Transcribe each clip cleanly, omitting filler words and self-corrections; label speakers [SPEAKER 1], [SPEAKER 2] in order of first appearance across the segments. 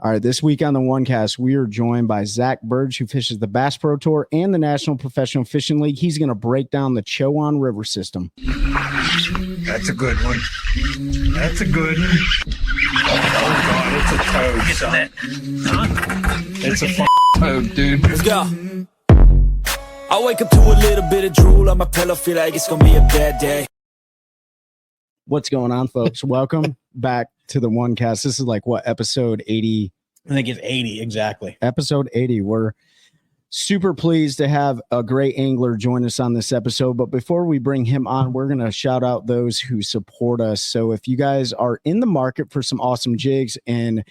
[SPEAKER 1] All right, this week on the OneCast, we are joined by Zack Birge, who fishes the Bass Pro Tour and the National Professional Fishing League. He's going to break down the Chowan River system.
[SPEAKER 2] That's a good one. That's a good one. Oh, God, it's a toad, son. It's a toad, dude.
[SPEAKER 3] Let's go. I wake up to a little bit of drool on my pillow, feel like it's going to be a bad day.
[SPEAKER 1] What's going on, folks? Welcome back to the OneCast. This is like what, episode 80?
[SPEAKER 4] I think it's 80, exactly.
[SPEAKER 1] Episode 80. We're super pleased to have a great angler join us on this episode. But before we bring him on, we're going to shout out those who support us. So if you guys are in the market for some awesome jigs and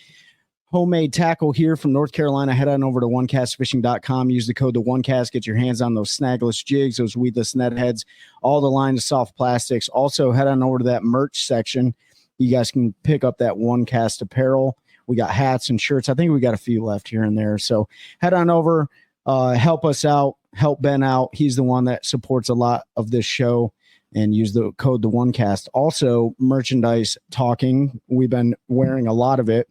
[SPEAKER 1] homemade tackle here from North Carolina, head on over to OneCastFishing.com. Use the code TheOneCast. Get your hands on those snagless jigs, those weedless net heads, all the line of soft plastics. Also, head on over to that merch section. You guys can pick up that OneCast Apparel. We got hats and shirts. I think we got a few left here and there. So head on over, help us out, help Ben out. He's the one that supports a lot of this show, and use the code TheOneCast. Also, merchandise talking. We've been wearing a lot of it.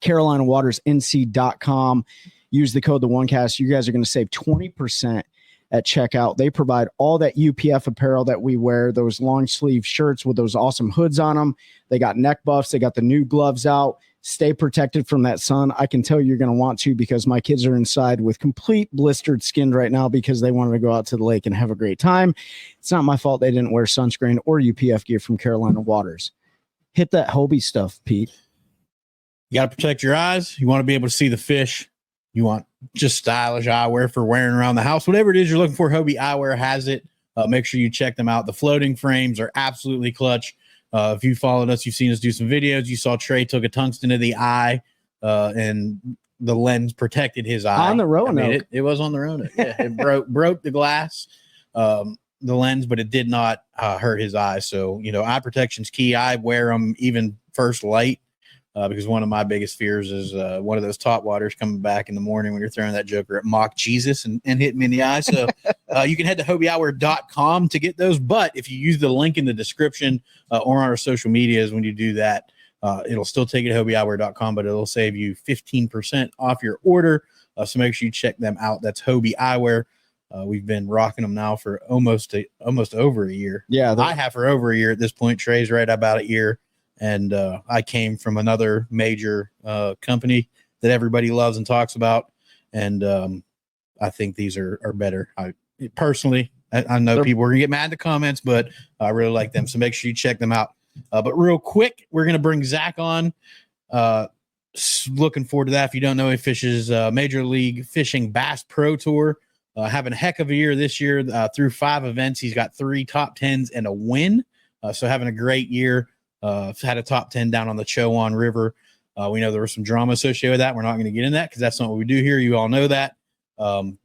[SPEAKER 1] CarolinaWatersNC.com. Use the code TheOneCast. You guys are going to save 20% at checkout. They provide all that UPF apparel that we wear, those long sleeve shirts with those awesome hoods on them. They got neck buffs. They got the new gloves out. Stay protected from that sun. I can tell you're going to want to, because my kids are inside with complete blistered skin right now because they wanted to go out to the lake and have a great time. It's not my fault they didn't wear sunscreen or UPF gear from Carolina Waters. Hit that Hobie stuff, Pete.
[SPEAKER 4] You got to protect your eyes. You want to be able to see the fish. You want just stylish eyewear for wearing around the house. Whatever it is you're looking for, Hobie Eyewear has it. Make sure you check them out. The floating frames are absolutely clutch. If you followed us, you've seen us do some videos. You saw Trey took a tungsten to the eye, and the lens protected his eye.
[SPEAKER 1] On the Roanoke.
[SPEAKER 4] It was on the Roanoke. Yeah, it broke the glass, the lens, but it did not hurt his eye. So, eye protection's key. I wear them even first light. Because one of my biggest fears is one of those top waters coming back in the morning when you're throwing that joker at mock Jesus and hitting me in the eye. So you can head to HobieEyewear.com to get those. But if you use the link in the description or on our social medias, when you do that, it'll still take you to HobieEyewear.com, but it'll save you 15% off your order. So make sure you check them out. That's Hobie Eyewear. We've been rocking them now for almost over a year.
[SPEAKER 1] Yeah,
[SPEAKER 4] I have for over a year at this point. Trey's right about a year. And I came from another major company that everybody loves and talks about. And I think these are better. I know people are going to get mad in the comments, but I really like them. So make sure you check them out. But real quick, we're going to bring Zack on. Looking forward to that. If you don't know, he fishes Major League Fishing Bass Pro Tour. Having a heck of a year this year through 5 events. He's got 3 top 10s and a win. So having a great year. Had a top 10 down on the Chowan River. We know there was some drama associated with that. We're not going to get in that because that's not what we do here. You all know that.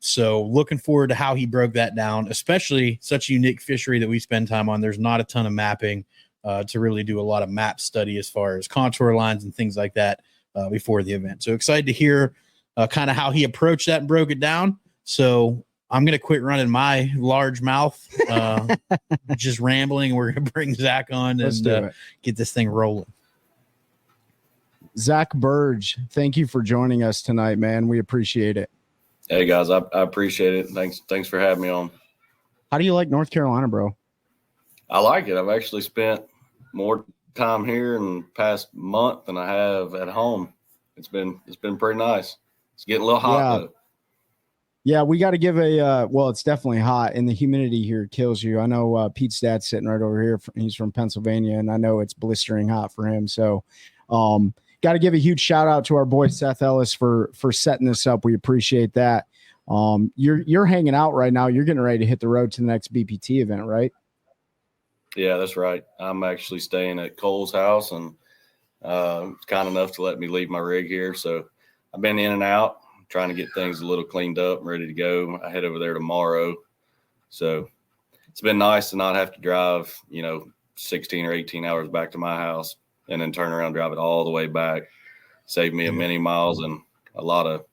[SPEAKER 4] So looking forward to how he broke that down, especially such a unique fishery that we spend time on. There's not a ton of mapping to really do a lot of map study as far as contour lines and things like that before the event. So excited to hear kind of how he approached that and broke it down. So I'm going to quit running my large mouth, just rambling. We're going to bring Zack on and get this thing rolling.
[SPEAKER 1] Zack Birge, thank you for joining us tonight, man. We appreciate it.
[SPEAKER 5] Hey, guys, I appreciate it. Thanks for having me on.
[SPEAKER 1] How do you like North Carolina, bro?
[SPEAKER 5] I like it. I've actually spent more time here in the past month than I have at home. It's been pretty nice. It's getting a little hot, though.
[SPEAKER 1] Yeah, we got to give it's definitely hot, and the humidity here kills you. I know Pete's dad's sitting right over here. He's from Pennsylvania, and I know it's blistering hot for him. So got to give a huge shout out to our boy Seth Ellis for setting this up. We appreciate that. You're hanging out right now. You're getting ready to hit the road to the next BPT event, right?
[SPEAKER 5] Yeah, that's right. I'm actually staying at Cole's house, and it's kind enough to let me leave my rig here. So I've been in and out, trying to get things a little cleaned up and ready to go. I head over there tomorrow. So it's been nice to not have to drive, 16 or 18 hours back to my house and then turn around and drive it all the way back. Save me a many miles and a lot of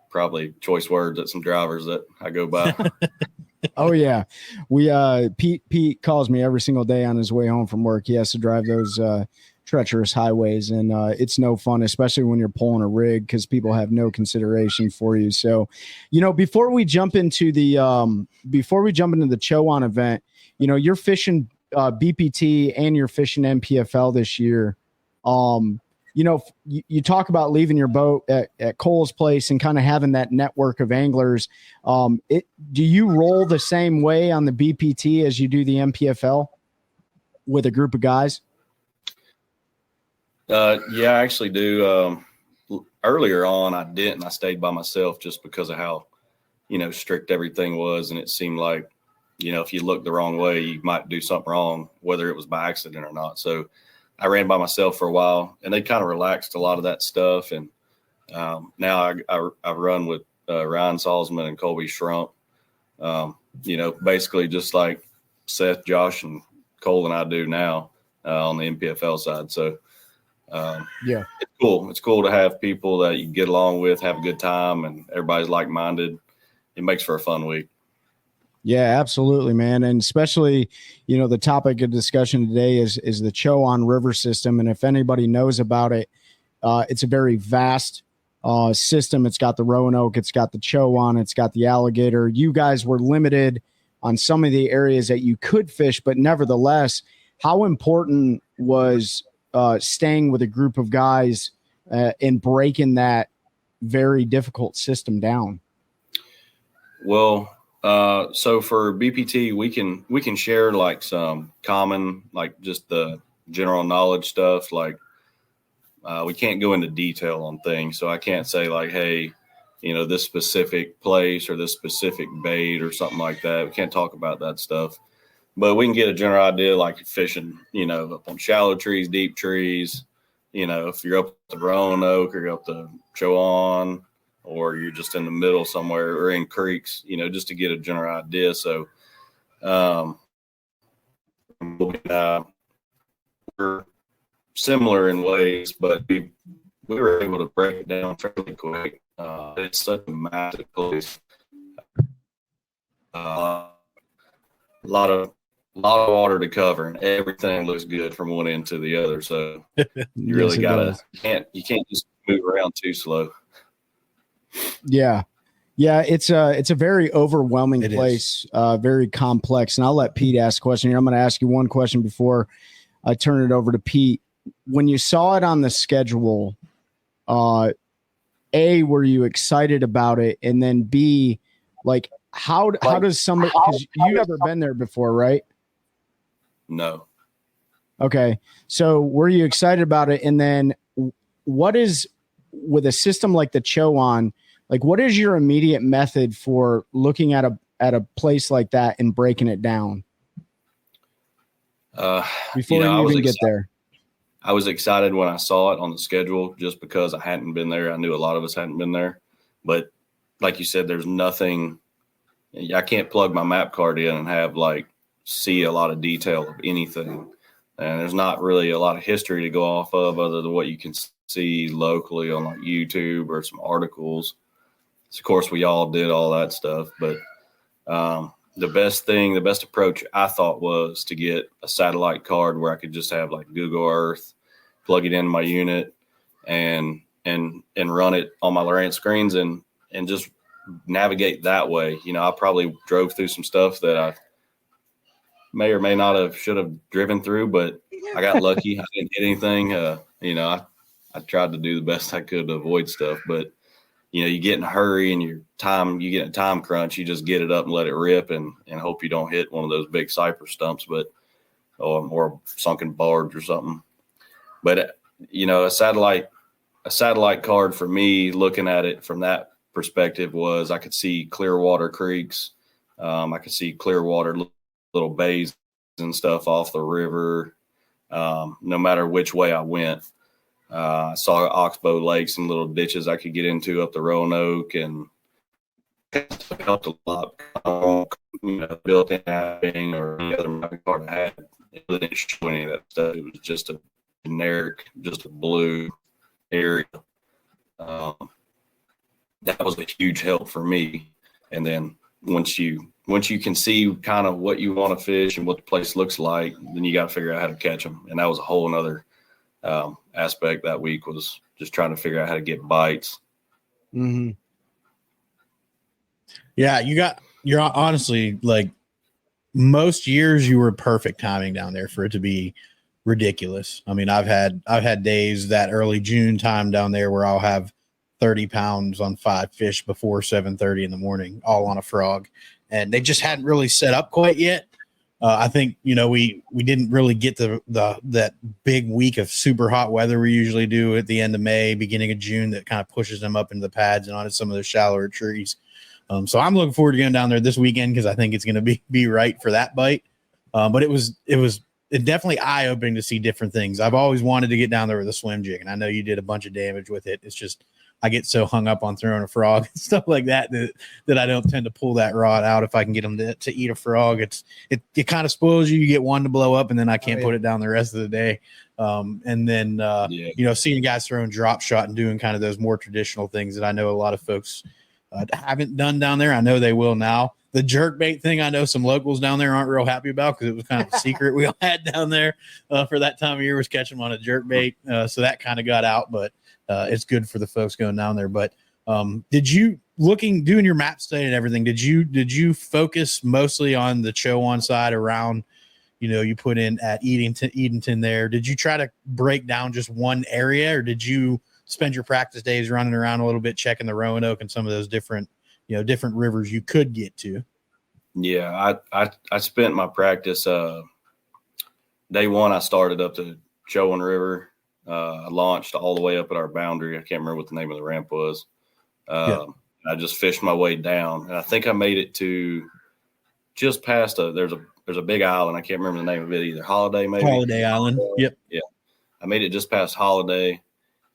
[SPEAKER 5] probably choice words at some drivers that I go by.
[SPEAKER 1] Oh yeah. We Pete calls me every single day on his way home from work. He has to drive those treacherous highways, and it's no fun, especially when you're pulling a rig, because people have no consideration for you. So, before we jump into the Chowan event, you're fishing BPT and you're fishing NPFL this year. You talk about leaving your boat at Cole's place and kind of having that network of anglers. Do you roll the same way on the BPT as you do the NPFL with a group of guys?
[SPEAKER 5] Yeah, I actually do. Earlier on, I didn't. I stayed by myself just because of how, strict everything was. And it seemed like, if you looked the wrong way, you might do something wrong, whether it was by accident or not. So I ran by myself for a while, and they kind of relaxed a lot of that stuff. And now I run with Ryan Salzman and Colby Shrump, basically just like Seth, Josh, and Cole and I do now on the NPFL side. So yeah, it's cool. It's cool to have people that you get along with, have a good time, and everybody's like-minded. It makes for a fun week.
[SPEAKER 1] Yeah, absolutely, man. And especially, the topic of discussion today is the Chowan River system. And if anybody knows about it, it's a very vast system. It's got the Roanoke, it's got the Chowan, it's got the Alligator. You guys were limited on some of the areas that you could fish, but nevertheless, how important was staying with a group of guys and breaking that very difficult system down?
[SPEAKER 5] Well, so for BPT, we can share like some common, like just the general knowledge stuff. Like we can't go into detail on things. So I can't say like, hey, this specific place or this specific bait or something like that. We can't talk about that stuff, but we can get a general idea, like fishing, up on shallow trees, deep trees, if you're up the Roanoke or you're up the Chowan, or you're just in the middle somewhere or in creeks, just to get a general idea. So we're similar in ways, but we were able to break it down fairly quick. It's such a massive place. A lot of water to cover, and everything looks good from one end to the other. So you really you can't just move around too slow.
[SPEAKER 1] Yeah, it's a very overwhelming place, very complex. And I'll let Pete ask a question here. I'm going to ask you one question before I turn it over to Pete. When you saw it on the schedule, A, were you excited about it? And then B, like how does somebody, because you've never been there before, right?
[SPEAKER 5] No.
[SPEAKER 1] Okay. So were you excited about it? And then what is, with a system like the Chowan, like what is your immediate method for looking at a place like that and breaking it down? Before you even get there.
[SPEAKER 5] I was excited when I saw it on the schedule just because I hadn't been there. I knew a lot of us hadn't been there, but like you said, there's nothing, I can't plug my map card in and have see a lot of detail of anything. And there's not really a lot of history to go off of other than what you can see locally on YouTube or some articles. So of course, we all did all that stuff, but the best approach I thought was to get a satellite card where I could just have Google Earth, plug it into my unit, and run it on my Lowrance screens and just navigate that way. I probably drove through some stuff that I may or may not have should have driven through, but I got lucky. I didn't hit anything. I tried to do the best I could to avoid stuff, but you get in a hurry and you get in a time crunch, you just get it up and let it rip and hope you don't hit one of those big cypress stumps, or a sunken barge or something. But a satellite card for me, looking at it from that perspective, was I could see clear water creeks. I could see clear water little bays and stuff off the river, no matter which way I went. I saw oxbow lakes and little ditches I could get into up the Roanoke, and it helped a lot. Built-in mapping or any other mapping card I had, it didn't show any of that stuff. It was just a generic, just a blue area. That was a huge help for me. And then once you can see kind of what you want to fish and what the place looks like, then you got to figure out how to catch them. And that was a whole nother aspect that week was just trying to figure out how to get bites.
[SPEAKER 1] Mm-hmm.
[SPEAKER 4] Yeah, you're honestly, like, most years you were perfect timing down there for it to be ridiculous. I mean, I've had days that early June time down there where I'll have 30 pounds on 5 fish before 7:30 in the morning, all on a frog, and they just hadn't really set up quite yet. I think, we didn't really get that big week of super hot weather we usually do at the end of May, beginning of June, that kind of pushes them up into the pads and onto some of the shallower trees. So I'm looking forward to going down there this weekend because I think it's going to be right for that bite. But it was definitely eye-opening to see different things. I've always wanted to get down there with a swim jig, and I know you did a bunch of damage with it. It's just I get so hung up on throwing a frog and stuff like that I don't tend to pull that rod out if I can get them to eat a frog. It kind of spoils you. You get one to blow up, and then I can't put it down the rest of the day. And then seeing guys throwing drop shot and doing kind of those more traditional things that I know a lot of folks haven't done down there. I know they will now. The jerk bait thing, I know some locals down there aren't real happy about because it was kind of a secret we all had down there for that time of year, was catching them on a jerk bait. So that kind of got out, but it's good for the folks going down there. But did you, doing your map study and everything, did you focus mostly on the Chowan side around, you put in at Edenton there? Did you try to break down just one area, or did you spend your practice days running around a little bit, checking the Roanoke and some of those different rivers you could get to?
[SPEAKER 5] Yeah, I spent my practice day one. I started up to Chowan River. I launched all the way up at our boundary. I can't remember what the name of the ramp was. I just fished my way down, and I think I made it to just past there's a big island. I can't remember the name of it either. Holiday, maybe.
[SPEAKER 4] Holiday Island. Yep.
[SPEAKER 5] Yeah. I made it just past Holiday,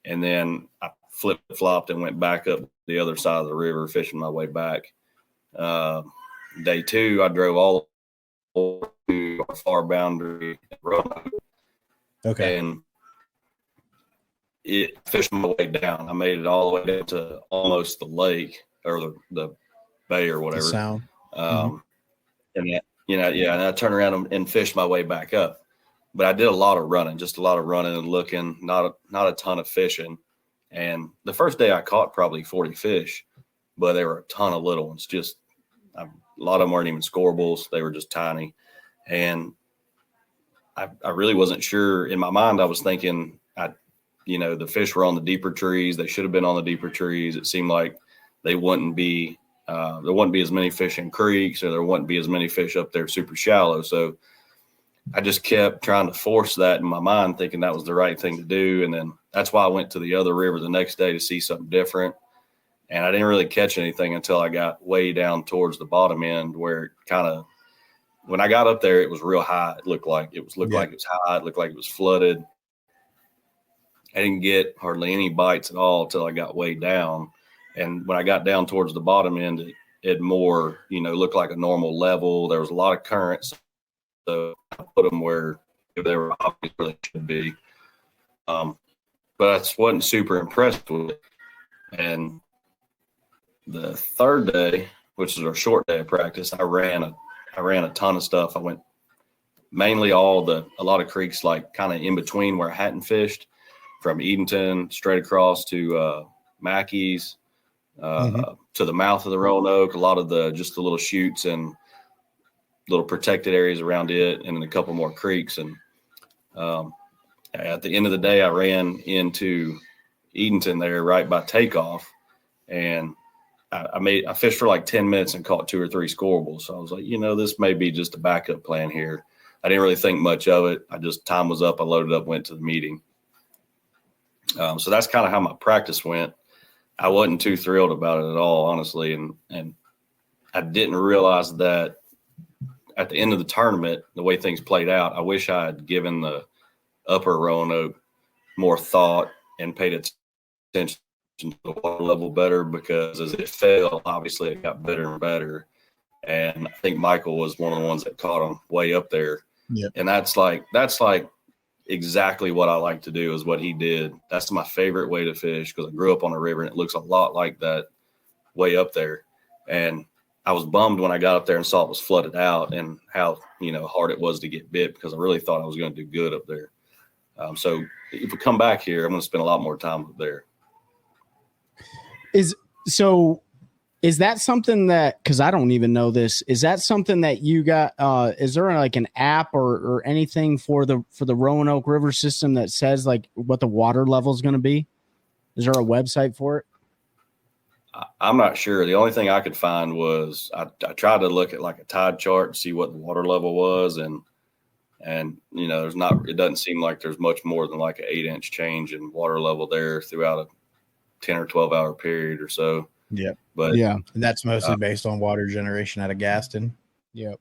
[SPEAKER 5] and then I flip-flopped and went back up the other side of the river, fishing my way back. Day two, I drove all the way to our far boundary at Roanoke.
[SPEAKER 4] Okay.
[SPEAKER 5] And it fished my way down. I made it all the way down to almost the lake or the bay or whatever.
[SPEAKER 4] The sound.
[SPEAKER 5] And and I turned around and fished my way back up. But I did a lot of running, and looking, not a ton of fishing. And the first day I caught probably 40 fish, but they were a ton of little ones. A lot of them weren't even scoreables. They were just tiny. And I really wasn't sure. In my mind, I was thinking, the fish were on the deeper trees. They should have been on the deeper trees. It seemed like there wouldn't be as many fish in creeks, or there wouldn't be as many fish up there super shallow. So I just kept trying to force that in my mind, thinking that was the right thing to do. And then that's why I went to the other river the next day to see something different. And I didn't really catch anything until I got way down towards the bottom end, where it when I got up there, it was real high. It looked like it was high. It looked like it was flooded. I didn't get hardly any bites at all until I got way down. And when I got down towards the bottom end, it more, looked like a normal level. There was a lot of currents. So I put them where they were obviously where they should be. But I just wasn't super impressed with it. And the third day, which is our short day of practice, I ran a ton of stuff. I went mainly a lot of creeks, like kind of in between where I hadn't fished, from Edenton straight across to Mackey's, to the mouth of the Roanoke, a lot of the little chutes and little protected areas around it, and then a couple more creeks. And at the end of the day, I ran into Edenton there right by takeoff, and I fished for like 10 minutes and caught 2 or 3 scoreables. So I was like, this may be just a backup plan here. I didn't really think much of it. Time was up. I loaded up, went to the meeting. So that's kind of how my practice went. I wasn't too thrilled about it at all, honestly. And I didn't realize that at the end of the tournament, the way things played out, I wish I had given the upper Roanoke more thought and paid attention to the water level better, because as it fell, obviously it got better and better. And I think Michael was one of the ones that caught him way up there.
[SPEAKER 4] Yep.
[SPEAKER 5] And that's like exactly what I like to do, is what he did. That's my favorite way to fish, because I grew up on a river and it looks a lot like that way up there. And I was bummed when I got up there and saw it was flooded out, and how, hard it was to get bit, because I really thought I was going to do good up there. So if we come back here, I'm going to spend a lot more time up there.
[SPEAKER 1] Is that something that, because I don't even know this, is that something that you got? Is there like an app or anything for the Roanoke River system that says like what the water level is going to be? Is there a website for it?
[SPEAKER 5] I'm not sure. The only thing I could find was I tried to look at like a tide chart to see what the water level was, and there's not. It doesn't seem like there's much more than like an 8-inch change in water level there throughout a 10 or 12 hour period or so.
[SPEAKER 4] Yeah.
[SPEAKER 5] But
[SPEAKER 1] yeah,
[SPEAKER 4] And that's mostly based on water generation out of Gaston.
[SPEAKER 1] Yep.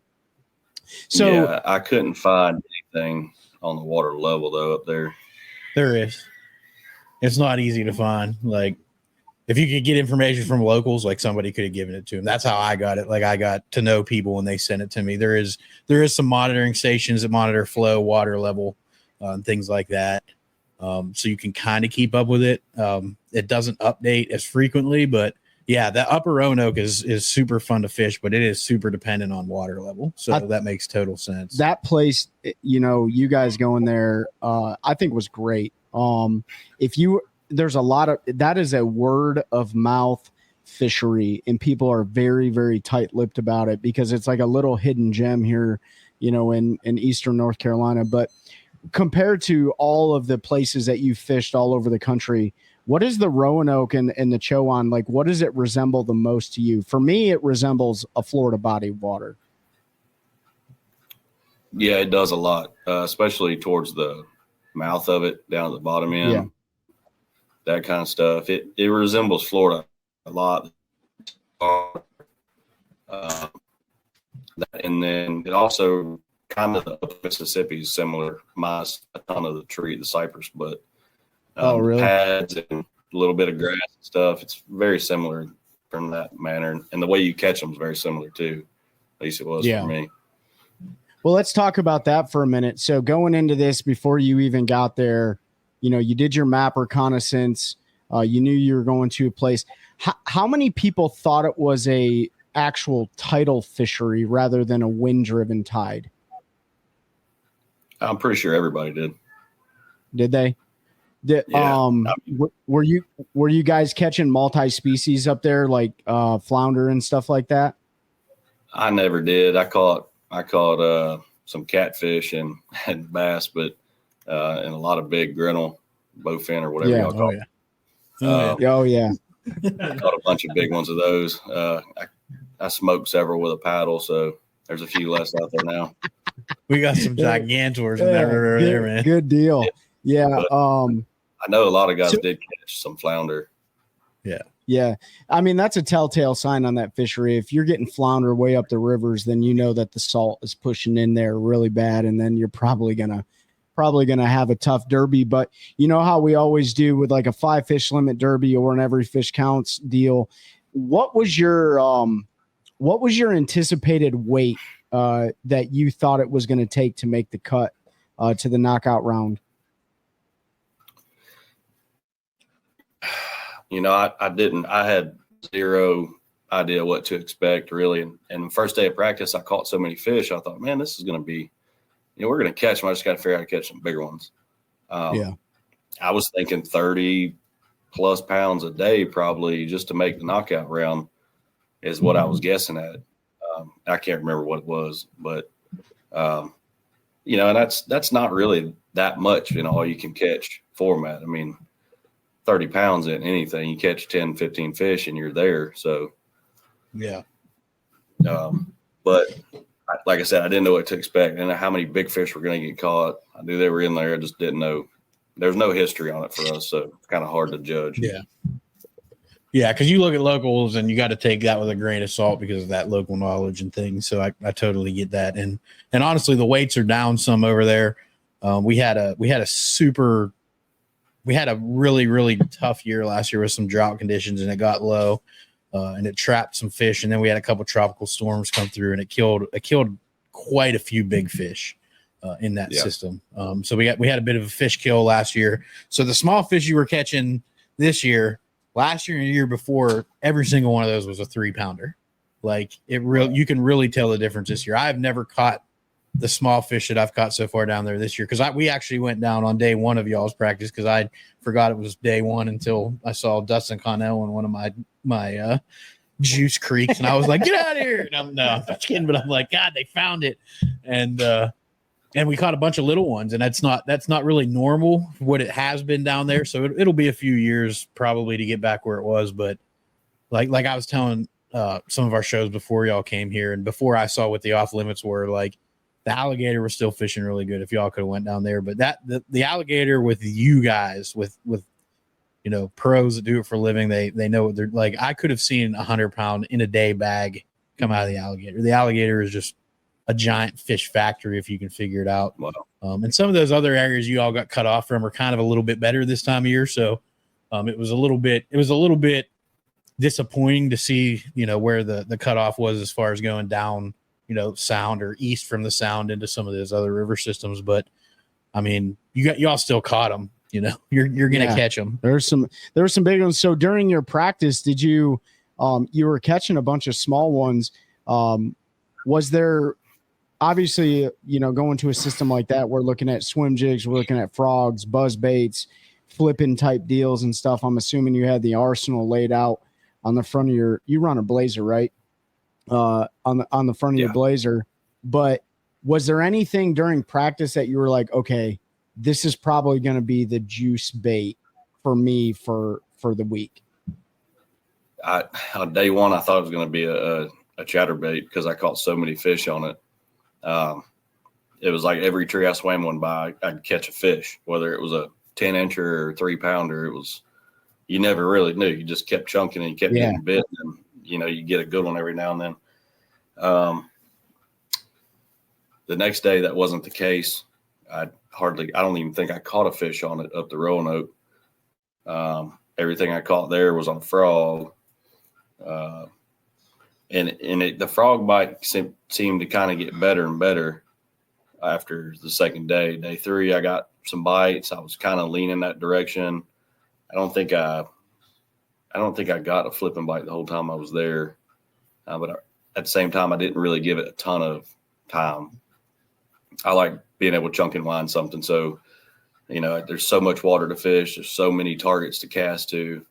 [SPEAKER 1] So
[SPEAKER 5] yeah, I couldn't find anything on the water level though up there.
[SPEAKER 4] There is. It's not easy to find. Like, if you could get information from locals, like somebody could have given it to them. That's how I got it. Like, I got to know people when they sent it to me. There is some monitoring stations that monitor flow, water level, and things like that. So you can kind of keep up with it. It doesn't update as frequently, but yeah, the upper Roanoke is super fun to fish, but it is super dependent on water level. So that makes total sense.
[SPEAKER 1] that place, you guys going there, I think was great. There's a lot of, that is a word of mouth fishery, and people are very, very tight-lipped about it because it's like a little hidden gem here, in Eastern North Carolina. But compared to all of the places that you fished all over the country, what is the Roanoke and the Chowan, like, what does it resemble the most to you? For me, it resembles a Florida body of water.
[SPEAKER 5] Yeah, it does a lot, especially towards the mouth of it, down at the bottom end.
[SPEAKER 1] Yeah.
[SPEAKER 5] That kind of stuff. It resembles Florida a lot. And then it also kind of up Mississippi is similar, minus a ton of the cypress, but
[SPEAKER 1] really?
[SPEAKER 5] pads and a little bit of grass and stuff. It's very similar from that manner, and the way you catch them is very similar too. At least it was for me.
[SPEAKER 1] Well, let's talk about that for a minute. So going into this, before you even got there, you did your map reconnaissance. You knew you were going to a place. How many people thought it was a actual tidal fishery rather than a wind-driven tide?
[SPEAKER 5] I'm pretty sure everybody did.
[SPEAKER 1] Did they? Were you guys catching multi-species up there, like flounder and stuff like that?
[SPEAKER 5] I never did. I caught some catfish and bass, but and a lot of big grinnell, bowfin, or whatever y'all call it.
[SPEAKER 1] Oh yeah.
[SPEAKER 5] I caught a bunch of big ones of those. I smoked several with a paddle, so there's a few less out there now.
[SPEAKER 4] We got some gigantors in that river there, man.
[SPEAKER 1] Good deal. Yeah.
[SPEAKER 5] I know a lot of guys did catch some flounder.
[SPEAKER 4] Yeah.
[SPEAKER 1] Yeah. I mean, that's a telltale sign on that fishery. If you're getting flounder way up the rivers, then you know that the salt is pushing in there really bad, and then you're probably gonna have a tough derby. But you know how we always do with like a 5-fish limit derby or an every fish counts deal. What was your anticipated weight that you thought it was going to take to make the cut to the knockout round?
[SPEAKER 5] I didn't. I had zero idea what to expect, really. And the first day of practice, I caught so many fish. I thought, man, this is going to be, we're going to catch them. I just got to figure out how to catch some bigger ones. I was thinking 30 plus pounds a day, probably, just to make the knockout round is what I was guessing at. I can't remember what it was, but, and that's not really that much in all you can catch format. I mean, 30 pounds in anything, you catch 10, 15 fish and you're there. So,
[SPEAKER 4] yeah.
[SPEAKER 5] But like I said, I didn't know what to expect. I didn't know how many big fish were going to get caught. I knew they were in there. I just didn't know. There's no history on it for us, so it's kind of hard to judge.
[SPEAKER 4] Yeah. Yeah, because you look at locals and you got to take that with a grain of salt because of that local knowledge and things. So I totally get that. And honestly, the weights are down some over there. We had a really, really tough year last year with some drought conditions, and it got low, and it trapped some fish. And then we had a couple tropical storms come through, and it killed quite a few big fish in that system. So we had a bit of a fish kill last year. So the small fish you were catching this year, last year and the year before, every single one of those was a 3-pounder. Like you can really tell the difference this year. I've never caught the small fish that I've caught so far down there this year. Cause we actually went down on day one of y'all's practice. Cause I forgot it was day one until I saw Dustin Connell in one of my juice creeks. And I was like, get out of here. And I'm not kidding, but I'm like, God, they found it. And we caught a bunch of little ones, and that's not really normal what it has been down there. So it'll be a few years probably to get back where it was. But like I was telling some of our shows before y'all came here and before I saw what the off limits were, like the alligator was still fishing really good if y'all could have went down there. But the alligator with you guys, with you know, pros that do it for a living, they know what they're like. I could have seen 100-pound in a day bag come out of the alligator. The alligator is just a giant fish factory if you can figure it out.
[SPEAKER 5] Wow.
[SPEAKER 4] And some of those other areas you all got cut off from are kind of a little bit better this time of year. So it was a little bit disappointing to see, you know, where the cutoff was as far as going down, you know, sound or east from the sound into some of those other river systems. But I mean, y'all still caught them, you know, you're going to catch them.
[SPEAKER 1] There were some big ones. So during your practice, did you were catching a bunch of small ones. Was there, obviously, you know, going to a system like that, we're looking at swim jigs, we're looking at frogs, buzz baits, flipping type deals and stuff. I'm assuming you had the arsenal laid out on the front of you run a Blazer, right? On the front of your Blazer. But was there anything during practice that you were like, okay, this is probably going to be the juice bait for me for the week?
[SPEAKER 5] On day one, I thought it was going to be a chatterbait because I caught so many fish on it. It was like every tree I swam one by, I'd catch a fish, whether it was a 10-incher or 3-pounder. It was, you never really knew. You just kept chunking and you kept getting bit, and you know, you get a good one every now and then. The next day, that wasn't the case. I don't even think I caught a fish on it up the Roanoke. Everything I caught there was on frog. And the frog bite seemed to kind of get better and better after the second day. Day 3, I got some bites. I was kind of leaning that direction. I don't think I got a flipping bite the whole time I was there. But at the same time, I didn't really give it a ton of time. I like being able to chunk and wind something. So, you know, there's so much water to fish. There's so many targets to cast to.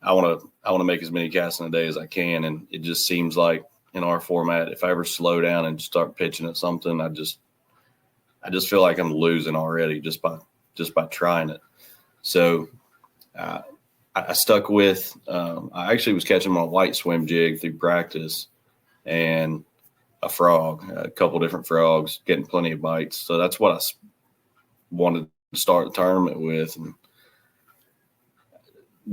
[SPEAKER 5] I want to make as many casts in a day as I can. And it just seems like in our format, if I ever slow down and start pitching at something, I just feel like I'm losing already just by trying it. So I stuck with, I actually was catching my white swim jig through practice and a frog, a couple different frogs, getting plenty of bites. So that's what I wanted to start the tournament with. And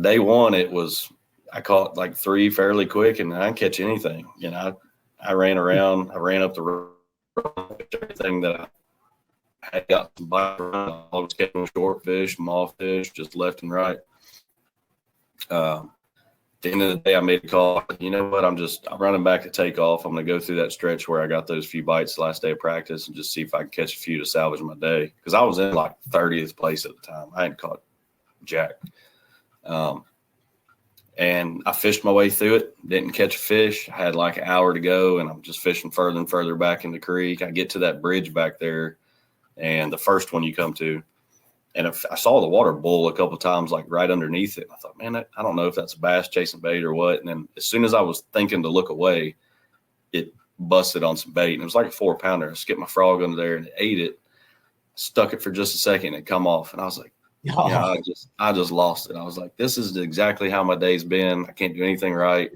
[SPEAKER 5] day one, I caught like 3 fairly quick, and I didn't catch anything. You know, I ran around, I ran up the road, everything that I had got some bites around. I was catching short fish, small fish, just left and right. At the end of the day, I made a call. You know what? I'm running back to take off. I'm going to go through that stretch where I got those few bites the last day of practice and just see if I can catch a few to salvage my day. Because I was in like 30th place at the time. I hadn't caught jack. And I fished my way through it. Didn't catch a fish. I had like an hour to go, and I'm just fishing further and further back in the creek. I get to that bridge back there, and the first one you come to, and I saw the water boil a couple of times, like right underneath it. I thought, man, I don't know if that's a bass chasing bait or what. And then as soon as I was thinking to look away, it busted on some bait. And it was like a 4-pounder. I skipped my frog under there and it ate it, stuck it for just a second, and it come off. And I was like, I just lost it. I was like, this is exactly how my day's been. I can't do anything right.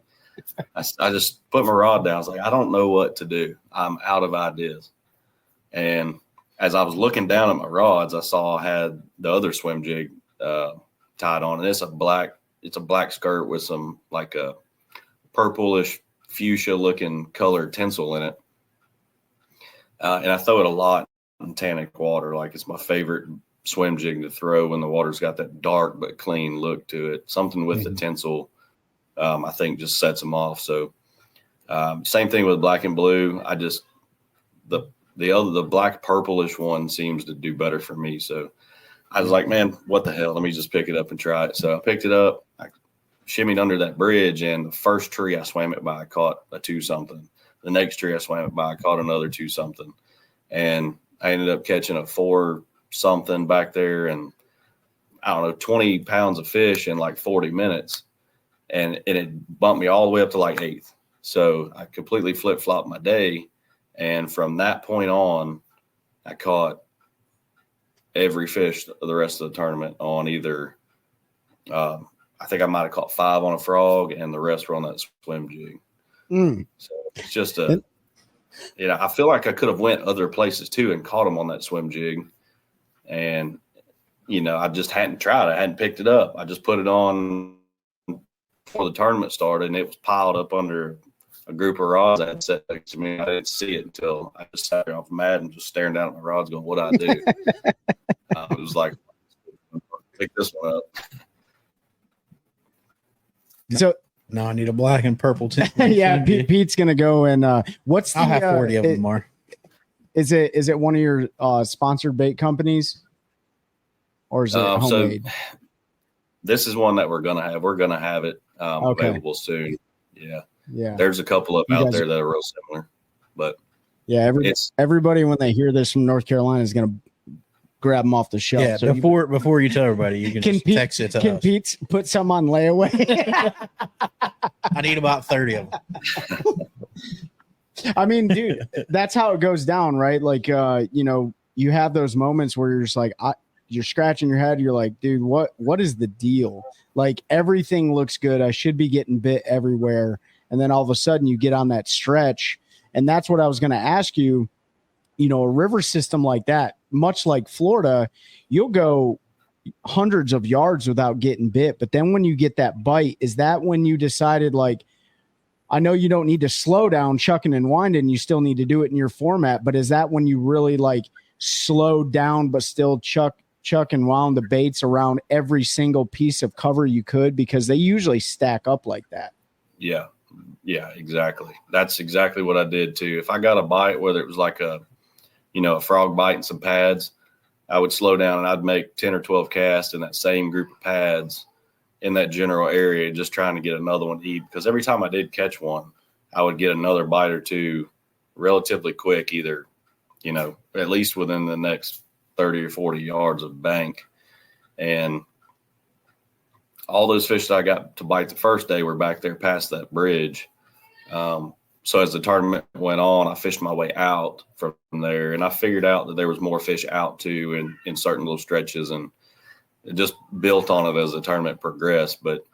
[SPEAKER 5] I just put my rod down. I was like, I don't know what to do. I'm out of ideas. And as I was looking down at my rods, I saw I had the other swim jig tied on, and it's a black skirt with some like a purplish fuchsia looking colored tinsel in it. And I throw it a lot in tannic water. Like, it's my favorite swim jig to throw when the water's got that dark but clean look to it. Something with the tinsel, I think, just sets them off. So same thing with black and blue. The black purplish one seems to do better for me. So I was like, man, what the hell? Let me just pick it up and try it. So I picked it up. I shimmied under that bridge, and the first tree I swam it by, I caught a 2-something. The next tree I swam it by, I caught another 2-something. and I ended up catching a 4 something back there, and I don't know, 20 pounds of fish in like 40 minutes. And it bumped me all the way up to like 8th. So I completely flip-flopped my day. And from that point on, I caught every fish the rest of the tournament on either, I think I might have caught 5 on a frog, and the rest were on that swim jig. So it's just I feel like I could have went other places too and caught them on that swim jig. And, I just hadn't tried. I hadn't picked it up. I just put it on before the tournament started, and it was piled up under a group of rods I had set next to me. I didn't see it until I just sat there off mad and just staring down at my rods going, what do I do? It was like, pick this one up.
[SPEAKER 1] So
[SPEAKER 4] no, I need a black and purple too.
[SPEAKER 1] yeah, Pete's gonna go and what's the?
[SPEAKER 4] I'll have 40 of them more.
[SPEAKER 1] Is it one of your sponsored bait companies, or is it homemade?
[SPEAKER 5] So this is one that we're gonna have. We're gonna have it available soon. Yeah. There's a couple of them out there that are real similar, but
[SPEAKER 1] yeah, everybody when they hear this from North Carolina is gonna grab them off the shelf.
[SPEAKER 4] Yeah, so before you tell everybody, you can just text it to us.
[SPEAKER 1] Can Pete put some on layaway?
[SPEAKER 4] I need about 30 of them.
[SPEAKER 1] I mean, dude, that's how it goes down, right? Like, you have those moments where you're just like, you're scratching your head. You're like, dude, what is the deal? Like, everything looks good. I should be getting bit everywhere. And then all of a sudden you get on that stretch. And that's what I was going to ask you. A river system like that, much like Florida, you'll go hundreds of yards without getting bit. But then when you get that bite, is that when you decided, like, I know you don't need to slow down chucking and winding, you still need to do it in your format, but is that when you really like slowed down but still chuck and wound the baits around every single piece of cover you could, because they usually stack up like that?
[SPEAKER 5] Yeah, exactly. That's exactly what I did too. If I got a bite, whether it was like a frog bite and some pads, I would slow down and I'd make 10 or 12 casts in that same group of pads in that general area, just trying to get another one to eat. Because every time I did catch one, I would get another bite or two relatively quick, either, at least within the next 30 or 40 yards of bank. And all those fish that I got to bite the first day were back there past that bridge. So as the tournament went on, I fished my way out from there, and I figured out that there was more fish out too in certain little stretches, and it just built on it as the tournament progressed. But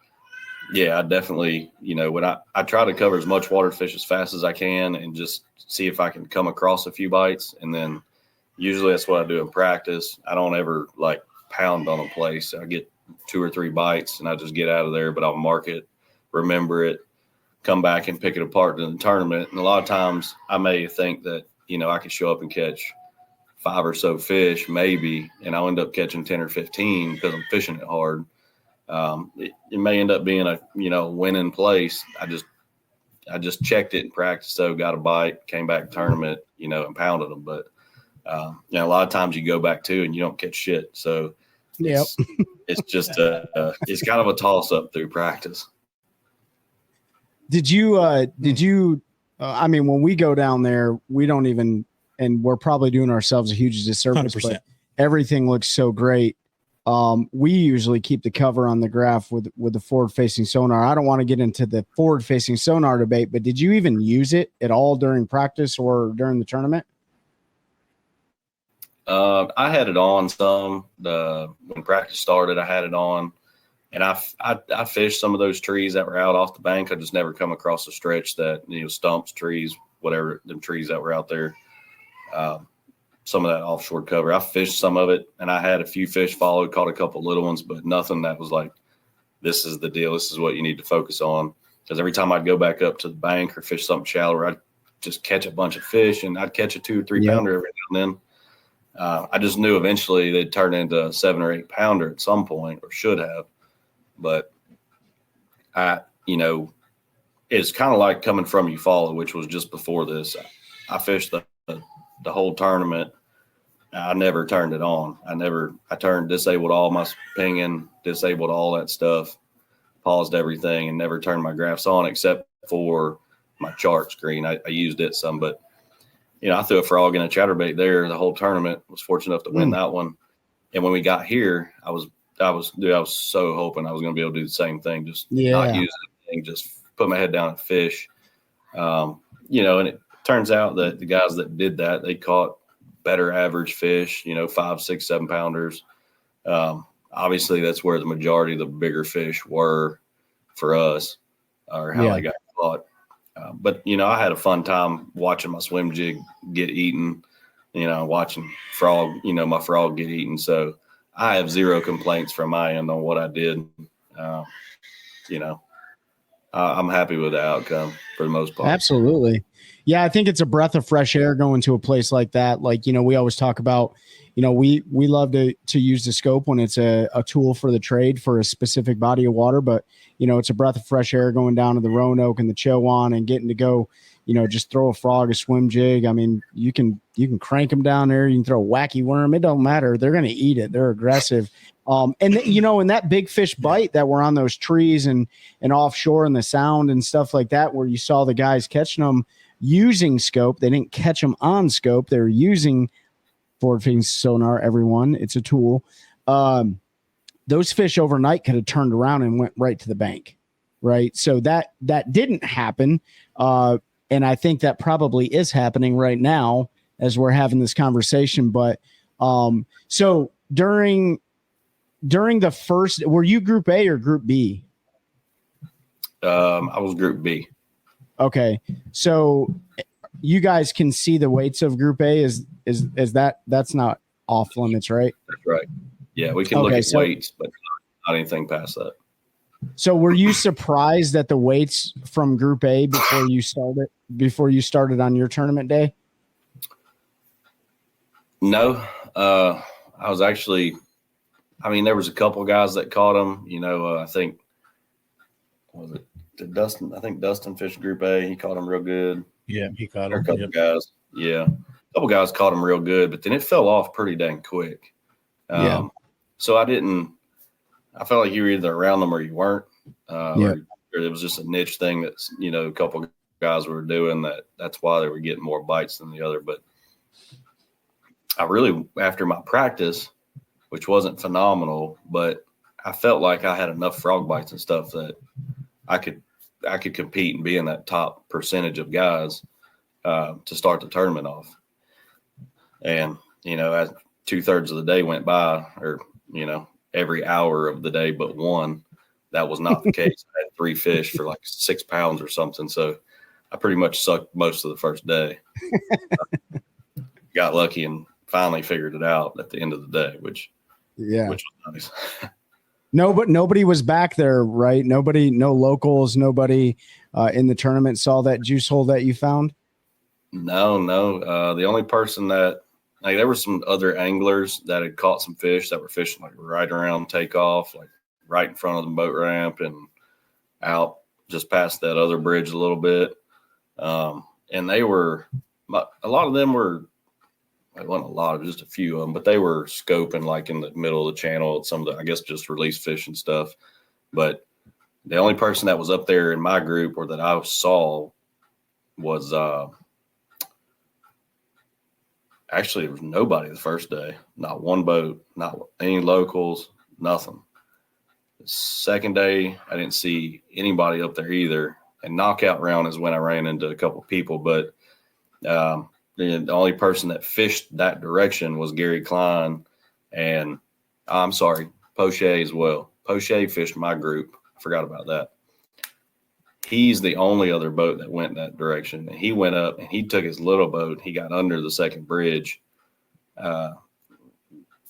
[SPEAKER 5] yeah, I definitely, when I try to cover as much water fish as fast as I can and just see if I can come across a few bites. And then usually that's what I do in practice. I don't ever like pound on a place. I get 2 or 3 bites and I just get out of there, but I'll mark it, remember it, come back and pick it apart in the tournament. And a lot of times I may think that, I could show up and catch 5 or so fish maybe, and I'll end up catching 10 or 15 because I'm fishing it hard. It may end up being a, winning place. I just checked it in practice. So got a bite, came back tournament, and pounded them. But, a lot of times you go back to and you don't catch shit. So it's just it's kind of a toss up through practice.
[SPEAKER 1] Did you, I mean, when we go down there, we don't even, and we're probably doing ourselves a huge disservice, 100%. But everything looks so great. We usually keep the cover on the graph with the forward facing sonar. I don't want to get into the forward facing sonar debate, but did you even use it at all during practice or during the tournament?
[SPEAKER 5] I had it on some. When practice started, I had it on. And I fished some of those trees that were out off the bank. I just never come across a stretch that, stumps, trees, whatever, them trees that were out there. Some of that offshore cover. I fished some of it, and I had a few fish follow, caught a couple little ones, but nothing that was like, this is the deal. This is what you need to focus on. Because every time I'd go back up to the bank or fish something shallower, I'd just catch a bunch of fish, and I'd catch a 2 or 3 pounder every now and then. I just knew eventually they'd turn into a 7 or 8 pounder at some point, or should have. But it's kind of like coming from Eufaula, which was just before this. I fished the whole tournament. I never turned it on. I disabled all my pinging, disabled all that stuff, paused everything, and never turned my graphs on except for my chart screen. I used it some, but I threw a frog and a chatterbait there the whole tournament. Was fortunate enough to win that one. And when we got here, I was so hoping I was going to be able to do the same thing, just not use anything, just put my head down and fish. And it turns out that the guys that did that, they caught better average fish, 5, 6, 7 pounders. Obviously that's where the majority of the bigger fish were for us, or how they got caught. But I had a fun time watching my swim jig get eaten, watching my frog get eaten. So I have zero complaints from my end on what I did. I'm happy with the outcome for the most part.
[SPEAKER 1] Absolutely. Yeah, I think it's a breath of fresh air going to a place like that. Like, we always talk about, we love to use the scope when it's a tool for the trade for a specific body of water, but it's a breath of fresh air going down to the Roanoke and the Chowan and getting to go, just throw a frog, a swim jig. I mean, you can crank them down there. You can throw a wacky worm. It don't matter. They're going to eat it. They're aggressive. And in that big fish bite that were on those trees and offshore in the sound and stuff like that, where you saw the guys catching them using scope, they didn't catch them on scope. They were using forward-facing sonar. Everyone, it's a tool. Those fish overnight could have turned around and went right to the bank, right? So that didn't happen, and I think that probably is happening right now as we're having this conversation. But so during the first, were you Group A or Group B?
[SPEAKER 5] I was Group B.
[SPEAKER 1] Okay, so you guys can see the weights of Group A. Is that's not off limits, right?
[SPEAKER 5] That's right. Yeah, we can look at weights, but not anything past that.
[SPEAKER 1] So were you surprised at the weights from Group A before you started on your tournament day?
[SPEAKER 5] No, I was actually. I mean, there was a couple guys that caught them. I think Dustin. I think Dustin fished Group A. He caught them real good.
[SPEAKER 4] Yeah, he caught them.
[SPEAKER 5] A couple guys. Yeah, a couple guys caught them real good, but then it fell off pretty dang quick. So I felt like you were either around them or you weren't. Or it was just a niche thing that's, a couple guys were doing that's why they were getting more bites than the other. But I really, after my practice, which wasn't phenomenal, but I felt like I had enough frog bites and stuff that I could compete and be in that top percentage of guys to start the tournament off. And, as 2/3 of the day went by, or, every hour of the day but one, that was not the case. I had 3 fish for like 6 pounds or something. So I pretty much sucked most of the first day. Got lucky and finally figured it out at the end of the day, which was nice.
[SPEAKER 1] No, but nobody was back there, right? No locals, nobody in the tournament saw that juice hole that you found? No. The only person that, there were some other anglers that had caught some fish that were fishing like right around takeoff, like right in front of the boat ramp and out just past that other bridge a little bit. And they were, a lot of them were, it wasn't a lot, just a few of them, but they were scoping like in the middle of the channel at some of the, I guess, just release fish and stuff. But the only person that was up there in my group or that I saw was actually, there was nobody the first day. Not one boat, not any locals, nothing. The second day, I didn't see anybody up there either. And knockout round is when I ran into a couple people, but the only person that fished that direction was Gary Klein and Poche as well. Poche fished my group. I forgot about that. He's the only other boat that went that direction. And he went up and he took his little boat. He got under the second bridge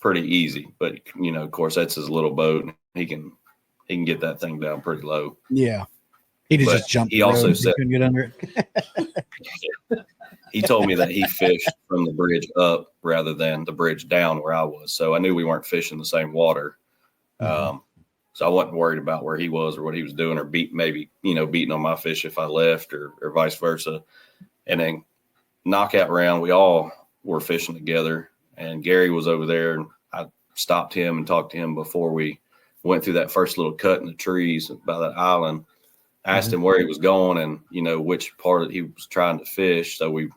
[SPEAKER 1] pretty easy. But, of course, that's his little boat. He can get that thing down pretty low.
[SPEAKER 4] Yeah. He just jumped.
[SPEAKER 5] He also said
[SPEAKER 4] he couldn't get under it.
[SPEAKER 5] He told me that he fished from the bridge up rather than the bridge down where I was. So I knew we weren't fishing the same water. So I wasn't worried about where he was or what he was doing or beating on my fish if I left or vice versa. And then knockout round, we all were fishing together and Gary was over there and I stopped him and talked to him before we went through that first little cut in the trees by that island. I asked him where he was going and, which part he was trying to fish. So we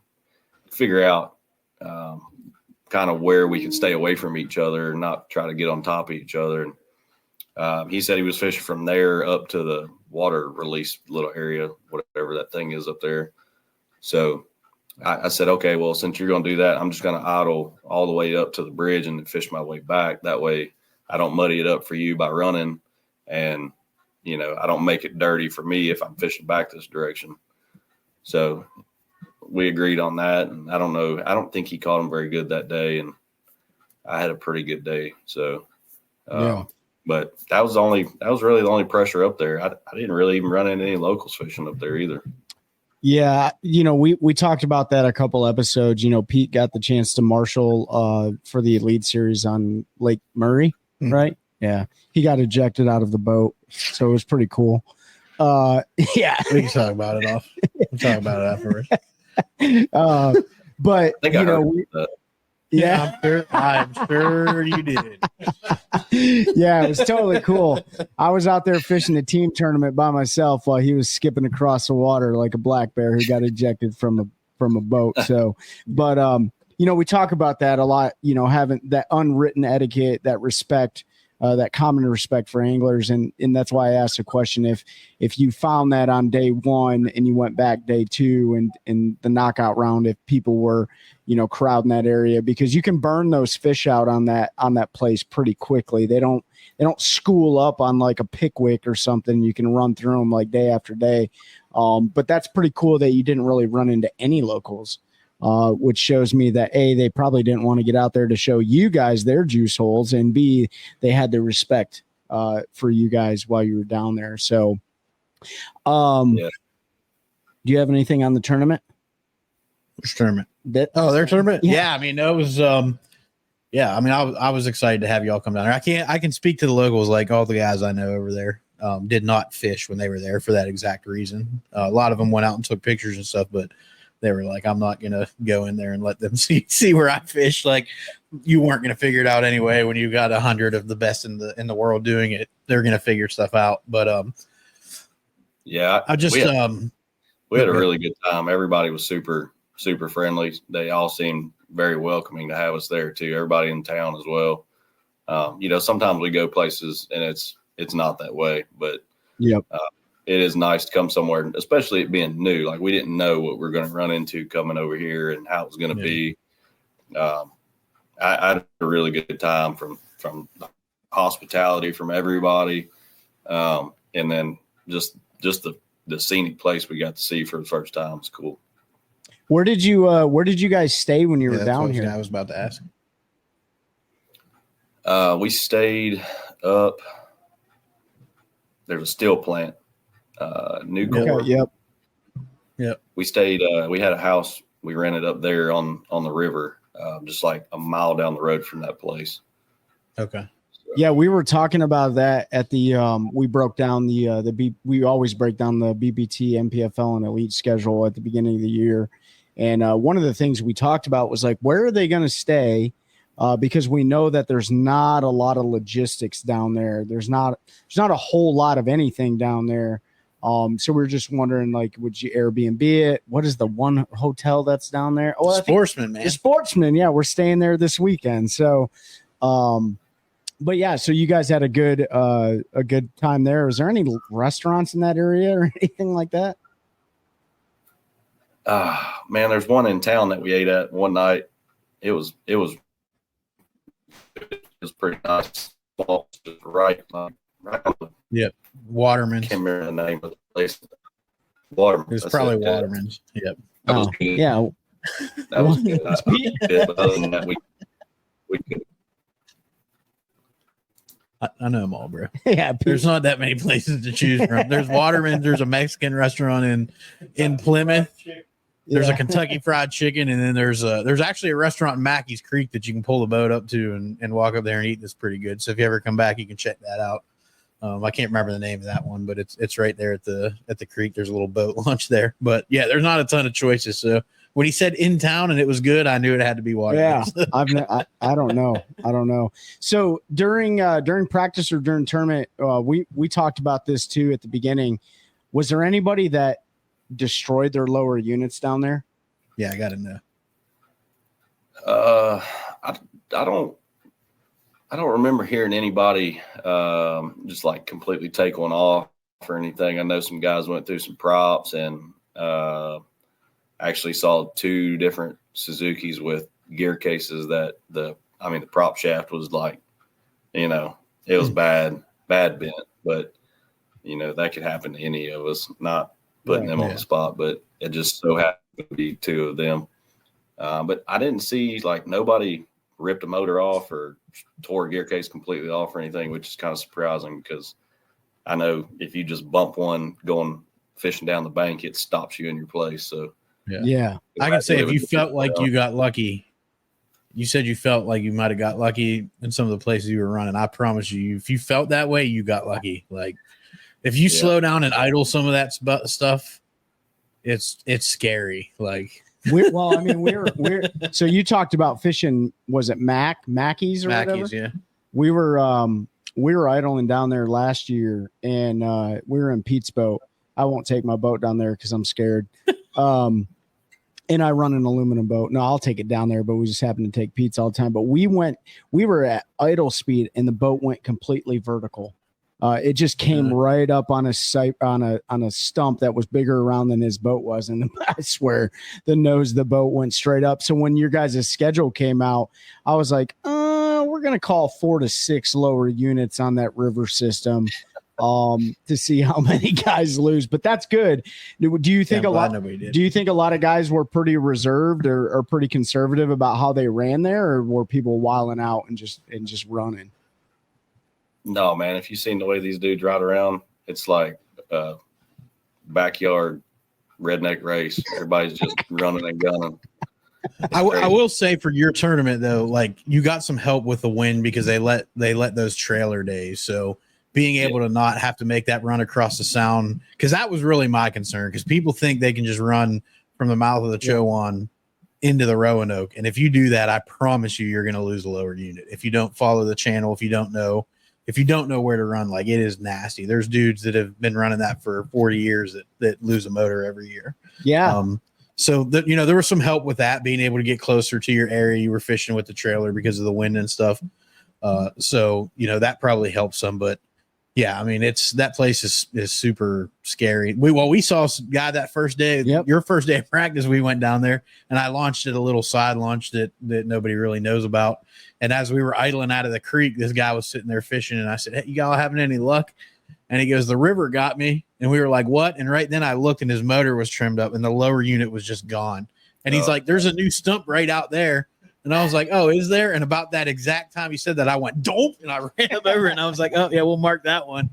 [SPEAKER 5] figure out kind of where we could stay away from each other and not try to get on top of each other. And he said he was fishing from there up to the water release little area, whatever that thing is up there. So I said, okay, well, since you're going to do that, I'm just going to idle all the way up to the bridge and fish my way back. That way I don't muddy it up for you by running, and, you know, I don't make it dirty for me if I'm fishing back this direction. So we agreed on that. And I don't know, I don't think he caught him very good that day, and I had a pretty good day. So, but that was really the only pressure up there. I didn't really even run into any locals fishing up there either.
[SPEAKER 1] Yeah, you know, we talked about that a couple episodes. You know, Pete got the chance to marshal for the Elite Series on Lake Murray, right? Yeah, he got ejected out of the boat, so it was pretty cool. Yeah,
[SPEAKER 4] We can talk about it off. We'll talk about it afterwards.
[SPEAKER 1] But
[SPEAKER 5] I think I heard that.
[SPEAKER 1] Yeah,
[SPEAKER 4] I'm sure you did.
[SPEAKER 1] Yeah, it was totally cool. I was out there fishing a team tournament by myself while he was skipping across the water like a black bear who got ejected from a boat. So, but you know, we talk about that a lot. You know, having that unwritten etiquette, that respect, that common respect for anglers, and that's why I asked the question: if you found that on day one and you went back day two and in the knockout round, if people were, you know, crowding that area, because you can burn those fish out on that place pretty quickly. They don't school up on like a Pickwick or something. You can run through them like day after day. But that's pretty cool that you didn't really run into any locals, which shows me that A, they probably didn't want to get out there to show you guys their juice holes, and B, they had the respect for you guys while you were down there. So, do you have anything on the tournament?
[SPEAKER 4] Which tournament?
[SPEAKER 1] Their
[SPEAKER 4] tournament.
[SPEAKER 1] Yeah.
[SPEAKER 4] Yeah, I mean, it was. Yeah, I mean, I was excited to have y'all come down there. I can speak to the locals, like all the guys I know over there. Did not fish when they were there for that exact reason. A lot of them went out and took pictures and stuff, but they were like, I'm not gonna go in there and let them see where I fish. Like, you weren't gonna figure it out anyway. When you got 100 of the best in the world doing it, they're gonna figure stuff out. But
[SPEAKER 5] yeah, we had a really good time. Everybody was super friendly. They all seemed very welcoming to have us there too. Everybody in town as well. You know, sometimes we go places and it's not that way, but it is nice to come somewhere, especially it being new. Like, we didn't know what we are going to run into coming over here and how it was going to be. I had a really good time from the hospitality from everybody. And then just the scenic place we got to see for the first time was cool.
[SPEAKER 1] Where did you guys stay when you were down here?
[SPEAKER 4] I was about to ask.
[SPEAKER 5] We stayed up. There's a steel plant, Nucor.
[SPEAKER 1] Yep.
[SPEAKER 5] We stayed. We had a house we rented up there on the river, just like a mile down the road from that place.
[SPEAKER 4] Okay.
[SPEAKER 1] Yeah, we were talking about that at the we broke down we always break down the BPT, NPFL, and Elite schedule at the beginning of the year. And one of the things we talked about was like, where are they going to stay? Because we know that there's not a lot of logistics down there. There's not a whole lot of anything down there. So we were just wondering, like, would you Airbnb it? What is the one hotel that's down there? Oh,
[SPEAKER 4] Sportsman, man.
[SPEAKER 1] The Sportsman. Yeah, we're staying there this weekend. So, but yeah, so you guys had a good time there. Is there any restaurants in that area or anything like that?
[SPEAKER 5] Man, there's one in town that we ate at one night. It was pretty nice. Right on the
[SPEAKER 4] Waterman's.
[SPEAKER 5] I can't remember the name of the place. Waterman's.
[SPEAKER 4] It was probably Waterman's. Yep.
[SPEAKER 5] That was good.
[SPEAKER 1] Yeah.
[SPEAKER 5] That was good. But other than that, we could.
[SPEAKER 4] I know them all, bro.
[SPEAKER 1] Yeah,
[SPEAKER 4] there's not that many places to choose from. There's Waterman's. There's a Mexican restaurant in Plymouth. There's a Kentucky Fried Chicken, and then there's actually a restaurant in Mackey's Creek that you can pull the boat up to and walk up there and eat. That's pretty good. So if you ever come back, you can check that out. I can't remember the name of that one, but it's right there at the creek. There's a little boat launch there. But yeah, there's not a ton of choices. So when he said in town and it was good, I knew it had to be Waterman's.
[SPEAKER 1] Yeah, I don't know. So during practice or during tournament, we talked about this too at the beginning. Was there anybody that destroyed their lower units down there?
[SPEAKER 4] Yeah, I got to know.
[SPEAKER 5] I don't remember hearing anybody just like completely take one off or anything. I know some guys went through some props and actually saw 2 different Suzukis with gear cases that the prop shaft was like, it was bad bent, but that could happen to any of us, not putting them on the spot, but it just so happened to be 2 of them. But I didn't see like nobody ripped a motor off or tore a gear case completely off or anything, which is kind of surprising because I know if you just bump one going fishing down the bank, it stops you in your place. So
[SPEAKER 1] yeah.
[SPEAKER 4] I can say if you felt like you got lucky, you said you felt like you might have got lucky in some of the places you were running. I promise you, if you felt that way, you got lucky. Like if you slow down and idle some of that stuff, it's scary. Like.
[SPEAKER 1] We're so you talked about fishing. Was it Mackey's or whatever?
[SPEAKER 4] Yeah.
[SPEAKER 1] We were idling down there last year, and we were in Pete's boat. I won't take my boat down there because I'm scared. And I run an aluminum boat. No, I'll take it down there, but we just happen to take Pete's all the time. But we were at idle speed, and the boat went completely vertical. It just came right up on a stump that was bigger around than his boat was, and I swear the nose of the boat went straight up. So when your guys' schedule came out, I was like, we're gonna call 4 to 6 lower units on that river system to see how many guys lose. But that's good. Do you think a lot of guys were pretty reserved or pretty conservative about how they ran there, or were people wilding out and just running?
[SPEAKER 5] No, man, if you've seen the way these dudes ride around, it's like backyard redneck race. Everybody's just running and gunning.
[SPEAKER 4] I will say for your tournament, though, like you got some help with the wind because they let those trailer days. So being able to not have to make that run across the sound, because that was really my concern, because people think they can just run from the mouth of the Chowan into the Roanoke. And if you do that, I promise you're going to lose a lower unit. If you don't follow the channel, if you don't know where to run, like it is nasty. There's dudes that have been running that for 40 years that lose a motor every year.
[SPEAKER 1] Yeah.
[SPEAKER 4] So there was some help with that, being able to get closer to your area you were fishing with the trailer because of the wind and stuff. So that probably helped some, but yeah, I mean, that place is super scary. We saw some guy that first day, your first day of practice, we went down there and I launched it, a little side launch that nobody really knows about. And as we were idling out of the creek, this guy was sitting there fishing, and I said, "Hey, you all having any luck?" And he goes, "The river got me." And we were like, "What?" And right then I looked, and his motor was trimmed up, and the lower unit was just gone. And he's like, "There's a new stump right out there." And I was like, "Oh, is there?" And about that exact time he said that, I went, "Dope!" And I ran up over, and I was like, "Oh yeah, we'll mark that one,"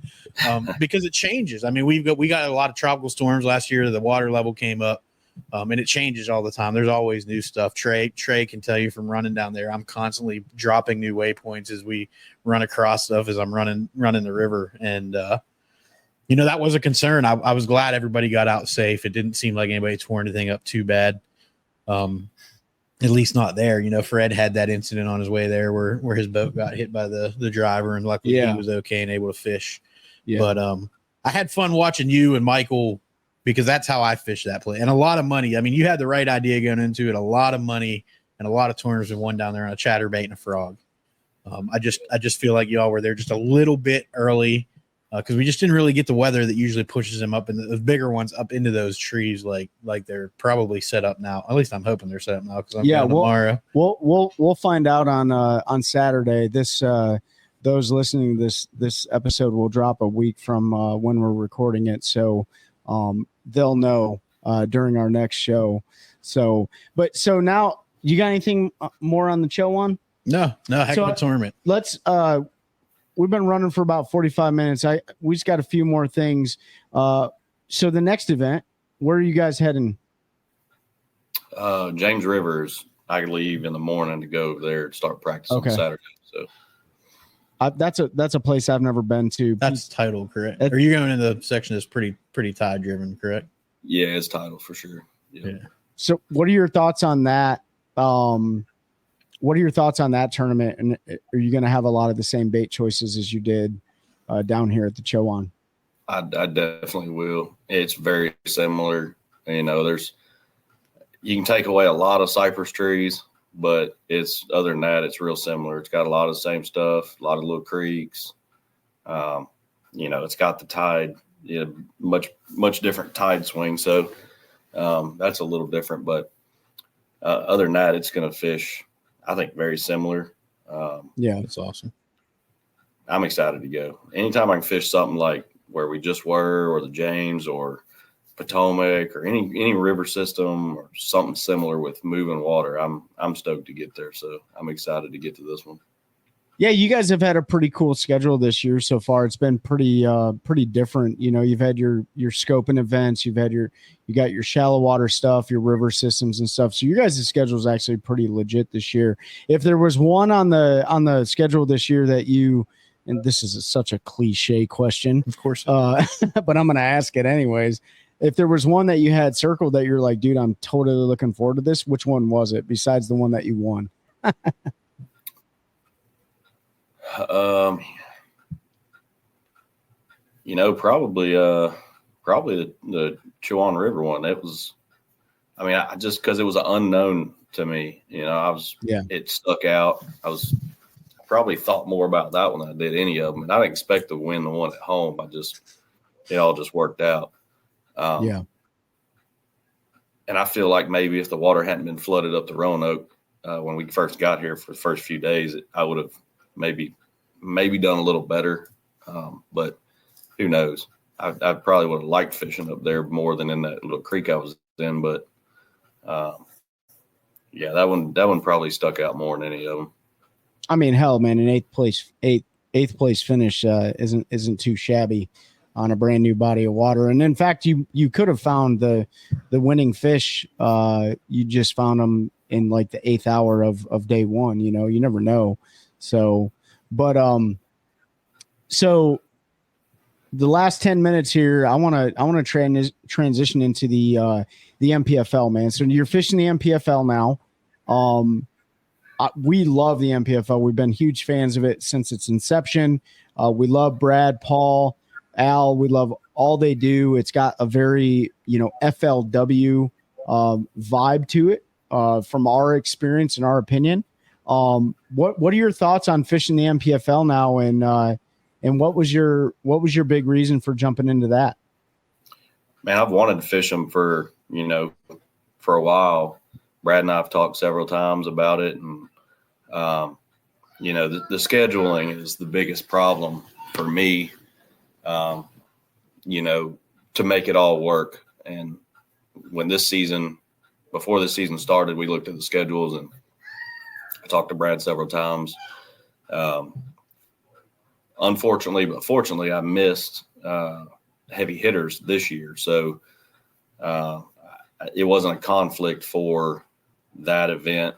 [SPEAKER 4] because it changes. I mean, we got a lot of tropical storms last year. The water level came up. And it changes all the time. There's always new stuff. Trey can tell you from running down there, I'm constantly dropping new waypoints as we run across stuff as I'm running the river. And, that was a concern. I was glad everybody got out safe. It didn't seem like anybody tore anything up too bad. At least not there. Fred had that incident on his way there where his boat got hit by the driver, and luckily he was okay and able to fish. Yeah. But I had fun watching you and Michael, because that's how I fish that play. And a lot of money. I mean, you had the right idea going into it. A lot of money and a lot of tournaments we won down there on a chatterbait and a frog. I just feel like y'all were there just a little bit early because we just didn't really get the weather that usually pushes them up, and the bigger ones up into those trees like they're probably set up now. At least I'm hoping they're set up now because I'm going tomorrow.
[SPEAKER 1] We'll find out on Saturday. Those listening to this episode will drop a week from when we're recording it. So they'll know during our next show. So now you got anything more on the Chowan?
[SPEAKER 4] No, heck of a tournament.
[SPEAKER 1] Let's we've been running for about 45 minutes. We just got a few more things. So the next event, where are you guys heading?
[SPEAKER 5] James Rivers. I leave in the morning to go there to start practicing on Saturday. So
[SPEAKER 1] that's a place I've never been to.
[SPEAKER 4] That's title, correct? Are you going in the section that's pretty tide driven, correct?
[SPEAKER 5] Yeah, it's title for sure. Yeah.
[SPEAKER 1] So what are your thoughts on that? What are your thoughts on that tournament? And are you going to have a lot of the same bait choices as you did down here at the Chowan?
[SPEAKER 5] I definitely will. It's very similar. You can take away a lot of cypress trees, but it's other than that, it's real similar. It's got a lot of the same stuff, a lot of little creeks. It's got the tide, much different tide swing. So that's a little different, but other than that, it's going to fish, I think, very similar.
[SPEAKER 4] Yeah, that's awesome.
[SPEAKER 5] I'm excited to go. Anytime I can fish something like where we just were, or the James or Potomac or any river system or something similar with moving water, I'm stoked to get there. So I'm excited to get to this one.
[SPEAKER 1] Yeah, you guys have had a pretty cool schedule this year so far. It's been pretty different. You've had your scoping events, you got your shallow water stuff, your river systems and stuff. So you guys' schedule is actually pretty legit this year. If there was one on the schedule this year that you, and this is such a cliche question,
[SPEAKER 4] Of course.
[SPEAKER 1] but I'm going to ask it anyways. If there was one that you had circled that you're like, dude, I'm totally looking forward to this, which one was it besides the one that you won?
[SPEAKER 5] Probably the Chowan River one. It was, I just because it was an unknown to me, it stuck out. I probably thought more about that one than I did any of them, and I didn't expect to win the one at home. It all just worked out. And I feel like maybe if the water hadn't been flooded up the Roanoke when we first got here for the first few days, I would have maybe done a little better. But who knows? I probably would have liked fishing up there more than in that little creek I was in. But that one probably stuck out more than any of them.
[SPEAKER 1] I mean, hell, man, an eighth place finish isn't too shabby on a brand new body of water. And in fact, you could have found the winning fish. You just found them in like the 8th hour of day one. You never know. So, but so the last 10 minutes here, I want to transition into the NPFL, man. So you're fishing the NPFL now. We love the NPFL. We've been huge fans of it since its inception. We love Brad, Paul, Al. We love all they do. It's got a very, FLW vibe to it from our experience and our opinion. What are your thoughts on fishing the NPFL now, and what was your big reason for jumping into that?
[SPEAKER 5] Man, I've wanted to fish them for a while. Brad and I have talked several times about it, and the scheduling is the biggest problem for me. To make it all work. And before this season started, we looked at the schedules, and I talked to Brad several times. Unfortunately, but fortunately, I missed heavy hitters this year. So it wasn't a conflict for that event,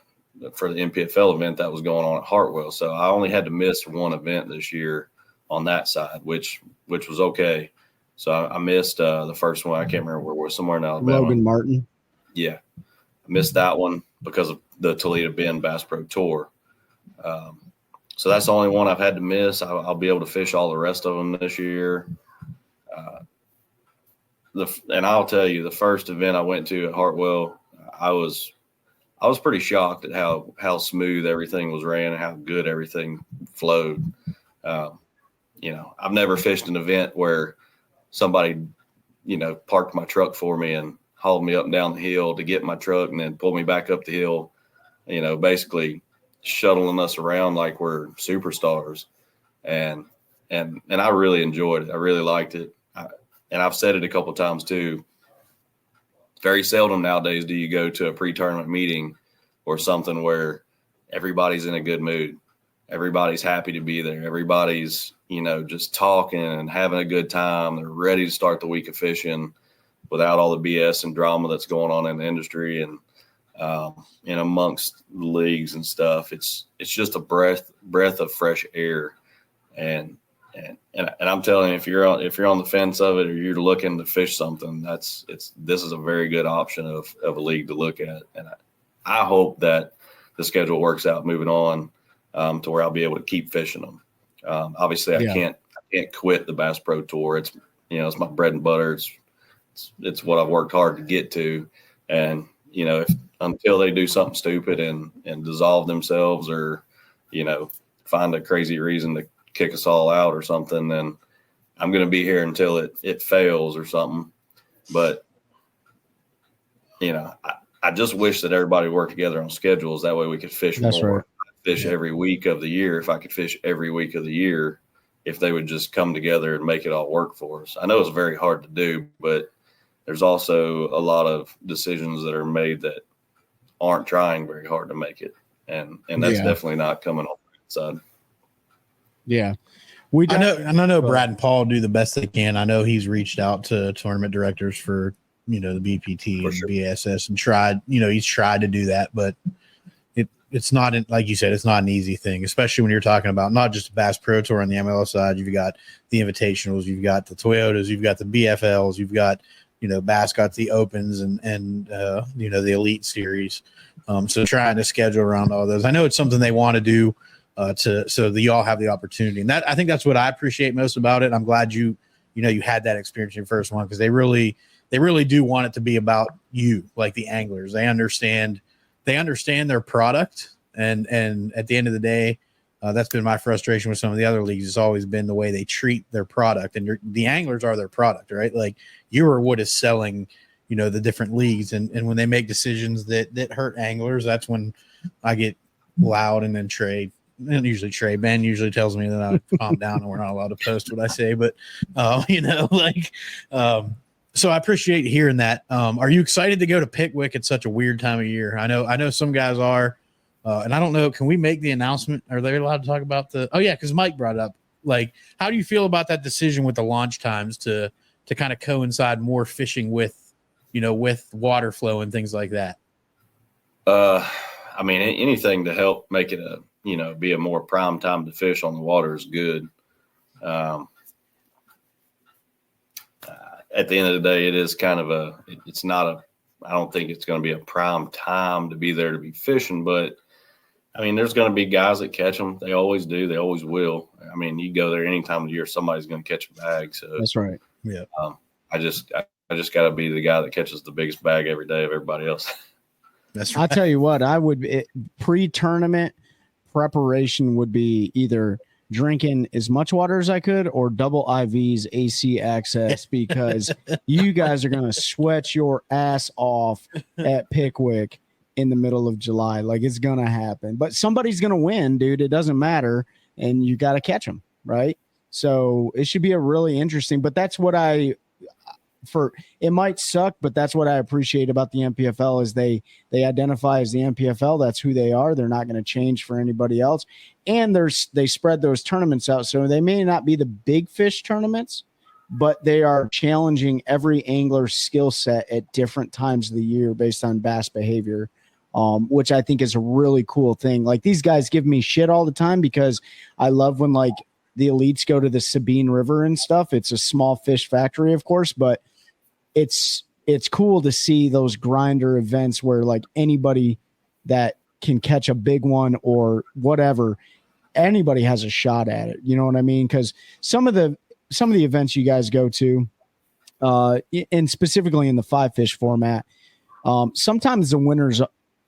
[SPEAKER 5] for the NPFL event that was going on at Hartwell. So I only had to miss one event this year on that side, which was okay. So I missed the first one. I can't remember where it was, somewhere in Alabama.
[SPEAKER 1] Logan Martin.
[SPEAKER 5] Yeah. I missed that one because of the Toledo Bend Bass Pro Tour. So that's the only one I've had to miss. I'll be able to fish all the rest of them this year. And I'll tell you, the first event I went to at Hartwell, I was pretty shocked at how smooth everything was ran and how good everything flowed. I've never fished an event where somebody, parked my truck for me and hauled me up and down the hill to get my truck and then pulled me back up the hill, basically shuttling us around like we're superstars. And I really enjoyed it. I really liked it. And I've said it a couple of times too. Very seldom nowadays do you go to a pre-tournament meeting or something where everybody's in a good mood. Everybody's happy to be there. Everybody's, just talking and having a good time. They're ready to start the week of fishing without all the BS and drama that's going on in the industry and amongst the leagues and stuff. It's just a breath of fresh air. And I'm telling you, if you're on the fence of it or you're looking to fish something, this is a very good option of a league to look at. And I hope that the schedule works out moving on to where I'll be able to keep fishing them. Obviously, I can't quit the Bass Pro Tour. It's it's my bread and butter. It's what I've worked hard to get to. And if until they do something stupid and dissolve themselves or, find a crazy reason to kick us all out or something, then I'm going to be here until it fails or something. But, I just wish that everybody worked together on schedules. That way we could fish
[SPEAKER 1] That's
[SPEAKER 5] more.
[SPEAKER 1] right.
[SPEAKER 5] Fish every week of the year. If I could fish every week of the year, if they would just come together and make it all work for us. I know it's very hard to do, but there's also a lot of decisions that are made that aren't trying very hard to make it. And that's definitely not coming on the side.
[SPEAKER 1] Yeah.
[SPEAKER 4] I know Brad and Paul do the best they can. I know he's reached out to tournament directors for, the BPT and BSS and tried, he's tried to do that, but it's not, like you said, it's not an easy thing, especially when you're talking about not just Bass Pro Tour on the MLS side. You've got the Invitationals, you've got the Toyotas, you've got the BFLs, you've got, Bass got the Opens and the Elite Series. So trying to schedule around all those. I know it's something they want to do so that you all have the opportunity. And I think that's what I appreciate most about it. I'm glad you had that experience in your first one, because they really do want it to be about you, like the anglers. They understand their product, and at the end of the day, that's been my frustration with some of the other leagues. It's always been the way they treat their product, and the anglers are their product, right? Like, you are what is selling, the different leagues, and when they make decisions that hurt anglers, that's when I get loud. And then Ben usually tells me that I calm down and we're not allowed to post what I say, but so I appreciate hearing that. Are you excited to go to Pickwick at such a weird time of year? I know some guys are, and I don't know. Can we make the announcement? Are they allowed to talk about because Mike brought it up. Like, how do you feel about that decision with the launch times to kind of coincide more fishing with water flow and things like that?
[SPEAKER 5] I mean, anything to help make it be a more prime time to fish on the water is good. At the end of the day, it is kind of I don't think it's going to be a prime time to be there to be fishing, but I mean, there's going to be guys that catch them. They always do. They always will. I mean, you go there any time of year, somebody's going to catch a bag. So
[SPEAKER 1] that's right. Yeah.
[SPEAKER 5] I just got to be the guy that catches the biggest bag every day of everybody else.
[SPEAKER 1] That's right. I'll tell you what, pre-tournament preparation would be either drinking as much water as I could or double IVs AC access, because you guys are going to sweat your ass off at Pickwick in the middle of July. Like, it's going to happen, but somebody's going to win, dude. It doesn't matter. And you got to catch them. Right. So it should be a really interesting, but that's what it might suck, but that's what I appreciate about the NPFL is they identify as the NPFL. That's who they are. They're not going to change for anybody else. And they spread those tournaments out. So they may not be the big fish tournaments, but they are challenging every angler's skill set at different times of the year based on bass behavior, which I think is a really cool thing. Like, these guys give me shit all the time because I love when, like, the elites go to the Sabine River and stuff. It's a small fish factory, of course, but it's cool to see those grinder events where, like, anybody that can catch a big one or whatever, anybody has a shot at it. You know what I mean? Because some of the events you guys go to, and specifically in the 5-fish format, sometimes the winner's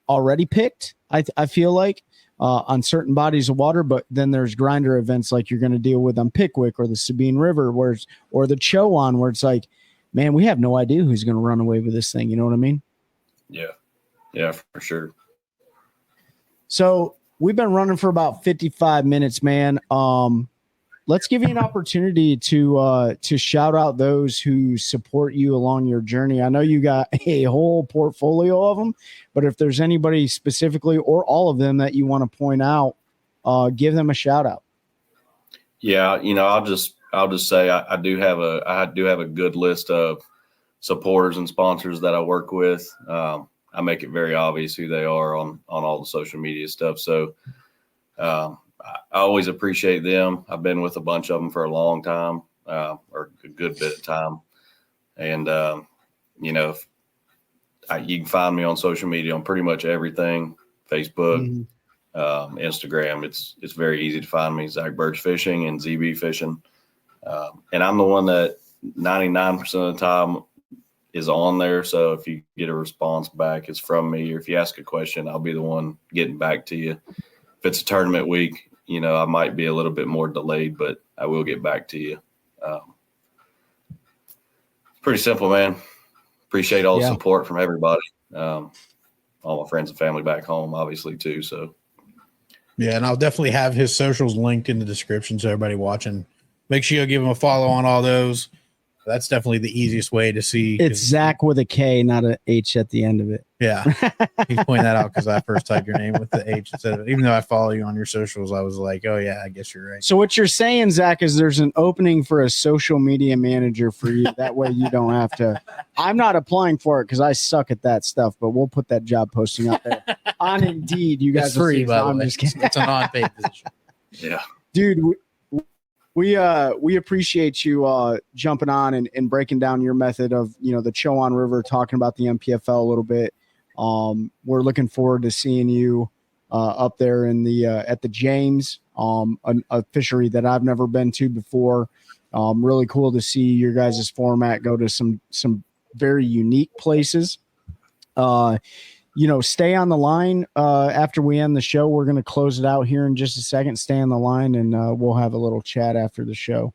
[SPEAKER 1] already picked. I feel like on certain bodies of water, but then there's grinder events like you're going to deal with on Pickwick or the Sabine River, or the Chowan, where it's like, man, we have no idea who's going to run away with this thing. You know what I mean?
[SPEAKER 5] Yeah, for sure.
[SPEAKER 1] So we've been running for about 55 minutes, man. Let's give you an opportunity to shout out those who support you along your journey. I know you got a whole portfolio of them, but if there's anybody specifically or all of them that you want to point out, give them a shout out.
[SPEAKER 5] Yeah, I'll just say I do have a good list of supporters and sponsors that I work with. I make it very obvious who they are on all the social media stuff. So I always appreciate them. I've been with a bunch of them for a long time, or a good bit of time. And, you can find me on social media on pretty much everything, Facebook, Instagram. It's very easy to find me, Zack Birge Fishing and ZB Fishing. And I'm the one that 99% of the time is on there. So if you get a response back, it's from me. Or if you ask a question, I'll be the one getting back to you. If it's a tournament week, you know, I might be a little bit more delayed, but I will get back to you. Pretty simple, man. Appreciate all the support from everybody. All my friends and family back home, obviously, too. So,
[SPEAKER 4] yeah, and I'll definitely have his socials linked in the description, so everybody watching, make sure you give him a follow on all those. That's definitely the easiest way to see.
[SPEAKER 1] It's Zack with a K, not an H at the end of it.
[SPEAKER 4] Yeah, he's pointing that out because I first typed your name with the H instead of, even though I follow you on your socials, I was like, oh yeah, I guess you're right.
[SPEAKER 1] So what you're saying, Zack, is there's an opening for a social media manager for you. That way you don't have to. I'm not applying for it because I suck at that stuff, but we'll put that job posting up there on Indeed. You guys
[SPEAKER 4] it's free, by the way.
[SPEAKER 1] I'm just kidding.
[SPEAKER 4] It's a non-paid position.
[SPEAKER 5] Yeah,
[SPEAKER 1] dude. We appreciate you jumping on and breaking down your method of, you know, the Chowan River, talking about the NPFL a little bit. We're looking forward to seeing you up there in the at the James, a fishery that I've never been to before. Really cool to see your guys' format go to some very unique places. You know, stay on the line after we end the show. We're going to close it out here in just a second. Stay on the line, and we'll have a little chat after the show.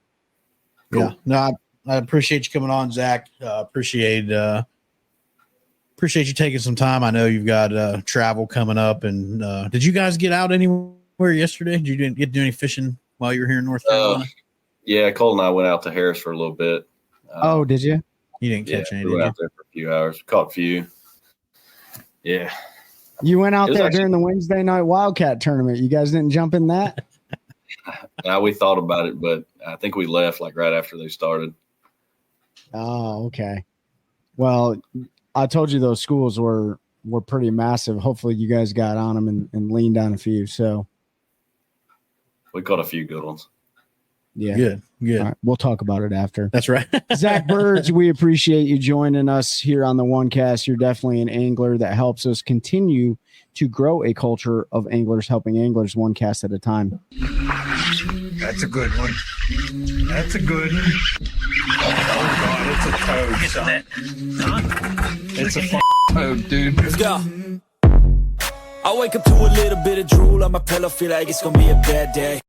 [SPEAKER 4] Cool. Yeah, no, I appreciate you coming on, Zack. Appreciate you taking some time. I know you've got travel coming up. And did you guys get out anywhere yesterday? Did you get to do any fishing while you were here in North Carolina?
[SPEAKER 5] Yeah, Cole and I went out to Harris for a little bit.
[SPEAKER 1] Oh, did you?
[SPEAKER 4] You didn't catch any?
[SPEAKER 5] We went out there for a few hours. Caught a few. Yeah.
[SPEAKER 1] You went out there during the Wednesday night Wildcat tournament. You guys didn't jump in that?
[SPEAKER 5] We thought about it, but I think we left like right after they started.
[SPEAKER 1] Oh, okay. Well, I told you those schools were pretty massive. Hopefully you guys got on them and leaned on a few. So
[SPEAKER 5] we caught a few good ones.
[SPEAKER 1] Yeah.
[SPEAKER 4] Good.
[SPEAKER 1] All right, we'll talk about it after.
[SPEAKER 4] That's right.
[SPEAKER 1] Zack Birge, we appreciate you joining us here on the OneCast. You're definitely an angler that helps us continue to grow a culture of anglers helping anglers one cast at a time.
[SPEAKER 2] That's a good one. That's a good one. Oh, God, it's a toad, son. It's a toad, dude.
[SPEAKER 3] Let's go. I wake up to a little bit of drool on my pillow, feel like it's gonna be a bad day.